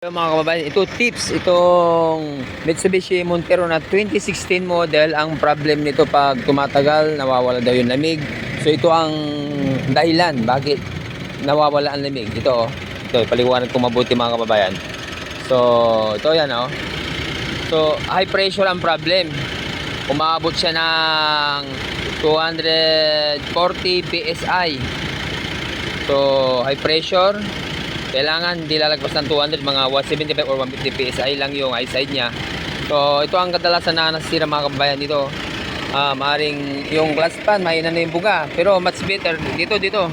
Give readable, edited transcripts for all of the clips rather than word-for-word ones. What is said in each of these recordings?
Mga kababayan, ito tips, itong Mitsubishi Montero na 2016 model, ang problem nito pag tumatagal, nawawala daw yung lamig. So ito ang dahilan bakit nawawala ang lamig. Ito paliwanag ko mabuti mga kababayan. So ito yan So high pressure ang problem. Umabot siya ng 240 PSI. So high pressure, kailangan hindi lalagpas ng 200, mga 175 or 150 PSI lang yung high side niya. So ito ang kadalasan na nasira mga kababayan dito. Maaring yung glass pan mahina na yung buga, pero much better dito. Ito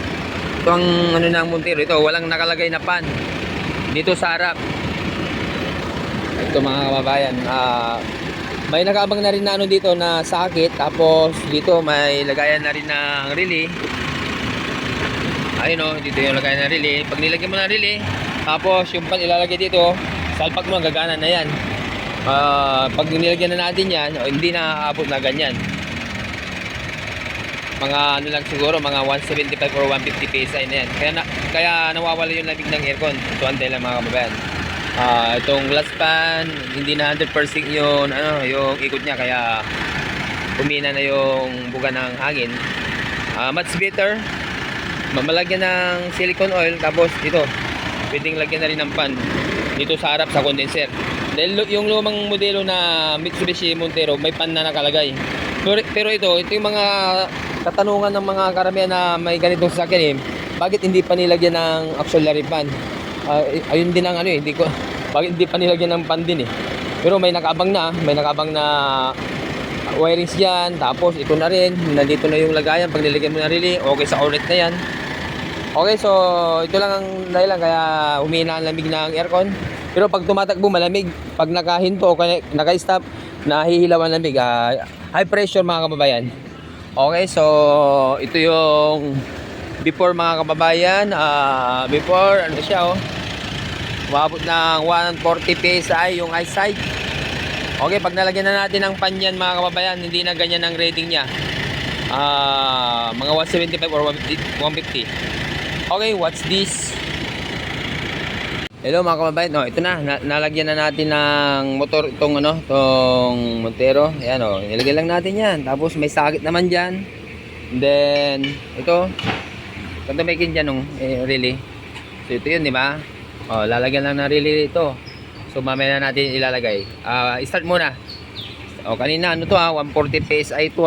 ang ng Montero, ito walang nakalagay na pan dito sa harap. Ito mga kababayan, may nakaabang na rin na dito na sakit. Tapos dito may lagayan na rin ng relay. Ayun dito yung lagay na relay. Pag nilagyan mo na relay, tapos yung pan ilalagay dito, salpak mo, gagana na yan. Pag nilagyan na natin yan, hindi na aabot na ganyan. Mga lang siguro, mga 175 or 150 PSI na yan. Kaya nawawala yung lamig ng aircon. Ito ang dahilan mga kababayan. Itong glass pan, hindi na 100% yung ikot niya, kaya humina na yung buga ng hangin. Much better malagyan ng silicone oil, tapos ito pwedeng lagyan na rin ng pan dito sa harap sa condenser. Dahil yung lumang modelo na Mitsubishi Montero may pan na nakalagay, pero ito yung mga katanungan ng mga karamihan na may ganitong sasakyan bakit hindi pa nilagyan ng auxiliary pan. Ayun din ang bakit hindi pa nilagyan ng pan din pero may nakabang na wirings yan. Tapos ito na rin, nandito na yung lagayan. Pag nilagyan mo na relay, okay sa outlet na yan. Okay, so ito lang ang dahilan kaya humina ang lamig ng aircon. Pero pag tumatakbo malamig, pag nakahinto o naka-stop, nahihilaw ang lamig. High pressure mga kababayan. Okay, so ito yung before mga kababayan. Before siya umabot ng 140 PSI yung high side. Okay, pag nalagyan na natin ng pan yan mga kababayan, hindi na ganyan ang rating niya. Mga 175 or 150. Okay, what's this? Hello mga kababayan, ito na, nalagyan na natin ng motor itong Montero. Ayan nilagyan lang natin yan. Tapos may sakit naman dyan. And then ito may dyan relay. So ito yun, di ba? Lalagyan lang ng relay ito. So mamaya na natin ilalagay. Start muna. Kanina 140 PSI ito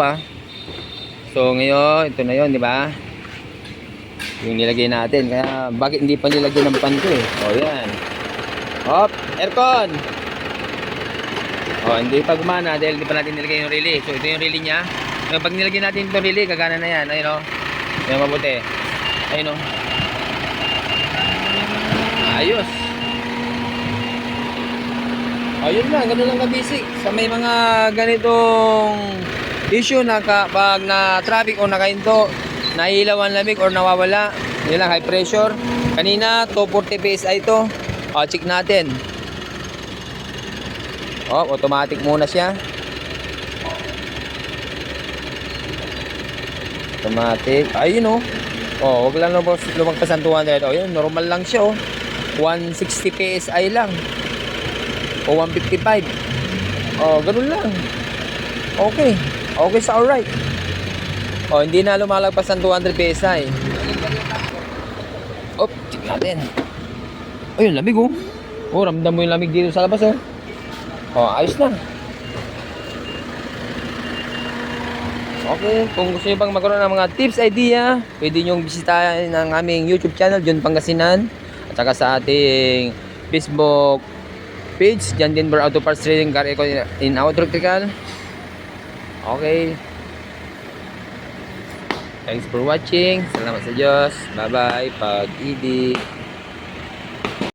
So ngayon ito na 'yon, di ba? Yung nilagay natin. Kaya bakit hindi pa nilagyan ng pan ko yan. Aircon. Hindi pa gumana dahil hindi pa natin nilagay yung relay. So ito yung relay niya. Ngayon pag nilagyan natin itong relay, gagana na yan. Ayun Yan mabuti. Ayun Ayos. Ayun lang, ganun lang ka-basic. Sa may mga ganitong issue na pag na traffic o nakahinto, nahihilaw ang lamig or nawawala, yun lang, high pressure. Kanina 240 PSI ito. Check natin. Automatic muna siya. Automatic. Ayun wag lang lumagpas ang 200. Yun, normal lang siya 160 PSI lang. O 155. Ganun lang. Okay sa alright. Hindi na lumalagpas ng 200 PSI. Check natin. Ayun, lamig ramdam mo yung lamig dito sa labas ayos na. Okay, kung gusto nyo pang magkaroon ng mga tips, idea, pwede nyo bisitahin ang aming YouTube channel, John Pangasinan. At saka sa ating Facebook page, John Denver Auto Parts Trading, Car Eco in Auto Electrical. Okay. Thanks for watching. Salamat sa Diyos. Bye-bye. Pag-ibig.